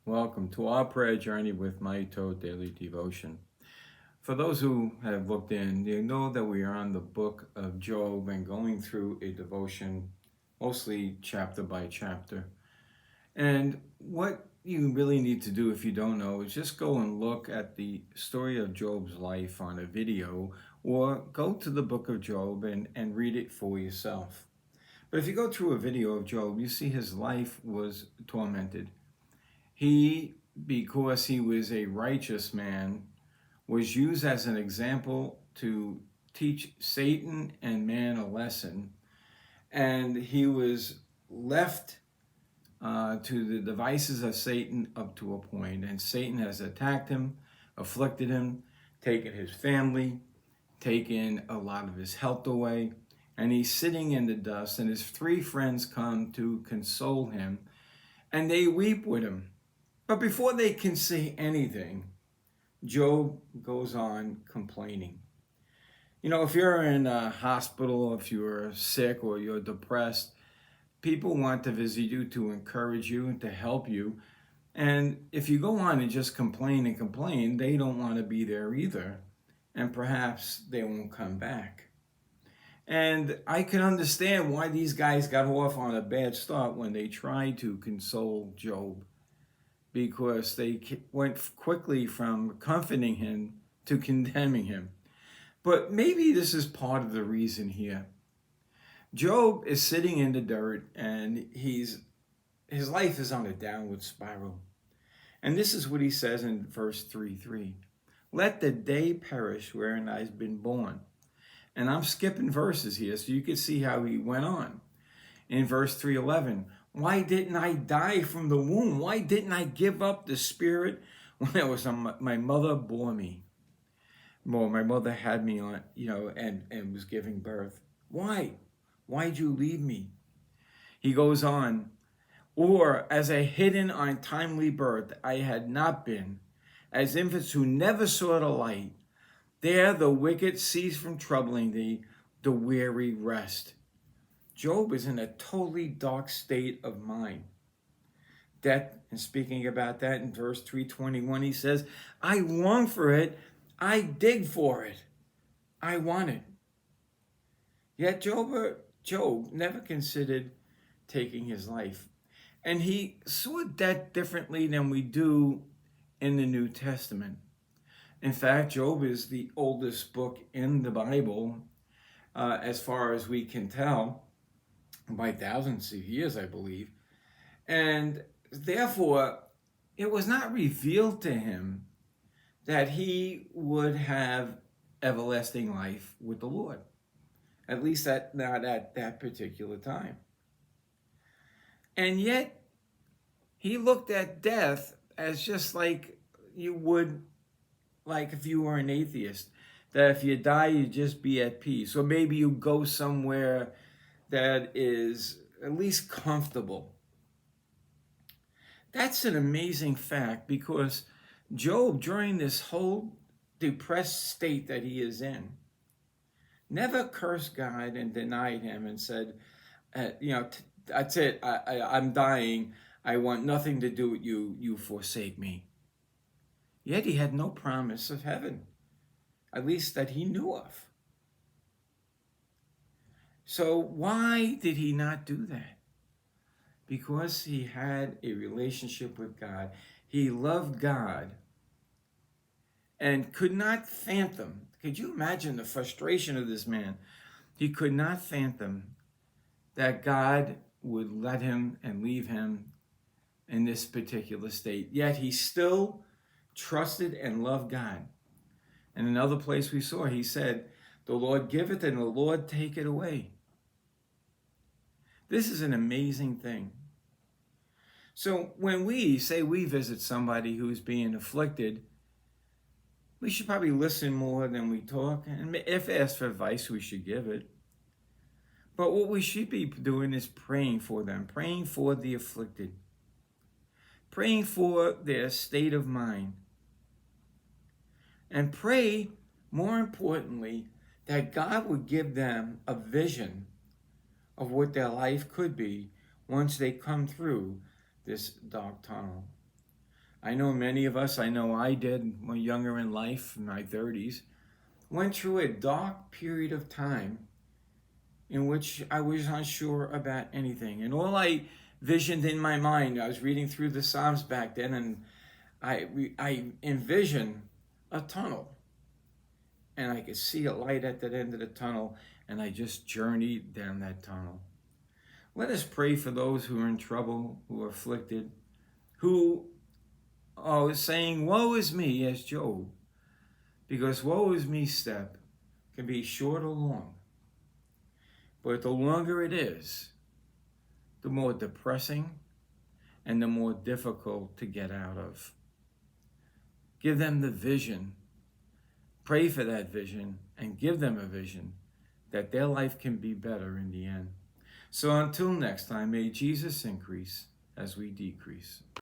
Welcome to our prayer journey with my daily devotion. For those who have looked in, you know that we are on the book of Job and going through a devotion, mostly chapter by chapter. And what you really need to do if you don't know is just go and look at the story of Job's life on a video or go to the book of Job and read it for yourself. But if you go through a video of Job, you see his life was tormented. He, because he was a righteous man, was used as an example to teach Satan and man a lesson. And he was left to the devices of Satan up to a point. And Satan has attacked him, afflicted him, taken his family, taken a lot of his health away. And he's sitting in the dust, and his three friends come to console him, and they weep with him. But before they can say anything, Job goes on complaining. You know, if you're in a hospital, if you're sick or you're depressed, people want to visit you to encourage you and to help you. And if you go on and just complain and complain, they don't want to be there either. And perhaps they won't come back. And I can understand why these guys got off on a bad start when they tried to console Job, because they went quickly from comforting him to condemning him. But maybe this is part of the reason here. Job is sitting in the dirt, and his life is on a downward spiral. And this is what he says in verse 3:3. Let the day perish wherein I've been born. And I'm skipping verses here so you can see how he went on. In verse 3:11, why didn't I die from the womb? Why didn't I give up the spirit when it was my mother bore me? Well, my mother had me on, and was giving birth. Why? Why'd you leave me? He goes on, or as a hidden untimely birth I had not been, as infants who never saw the light. There the wicked cease from troubling thee, the weary rest. Job is in a totally dark state of mind. Death, and speaking about that in verse 3:21, he says, I long for it, I dig for it, I want it. Yet Job never considered taking his life. And he saw death differently than we do in the New Testament. In fact, Job is the oldest book in the Bible, as far as we can tell, by thousands of years, I believe. And therefore, it was not revealed to him that he would have everlasting life with the Lord. At least not at that particular time. And yet, he looked at death as just like you would, like if you were an atheist, that if you die, you just be at peace. Or maybe you go somewhere that is at least comfortable. That's an amazing fact, because Job, during this whole depressed state that he is in, never cursed God and denied him and said, that's it, I'm dying, I want nothing to do with you, you forsake me. Yet he had no promise of heaven, at least that he knew of. So why did he not do that? Because he had a relationship with God. He loved God and could not fathom. Could you imagine the frustration of this man? He could not fathom that God would let him and leave him in this particular state. Yet he still trusted and loved God. And another place we saw, he said, the Lord giveth and the Lord taketh away. This is an amazing thing. So when we say we visit somebody who's being afflicted, we should probably listen more than we talk. And if asked for advice, we should give it. But what we should be doing is praying for them, praying for the afflicted, praying for their state of mind. And pray, more importantly, that God would give them a vision of what their life could be once they come through this dark tunnel. I know many of us, I know I did when younger in life, in my 30s, went through a dark period of time in which I was unsure about anything. And all I visioned in my mind, I was reading through the Psalms back then, and I envisioned a tunnel. And I could see a light at that end of the tunnel, and I just journeyed down that tunnel. Let us pray for those who are in trouble, who are afflicted, who are saying, woe is me, as Job. Because woe is me step can be short or long. But the longer it is, the more depressing and the more difficult to get out of. Give them the vision. Pray for that vision and give them a vision that their life can be better in the end. So until next time, may Jesus increase as we decrease.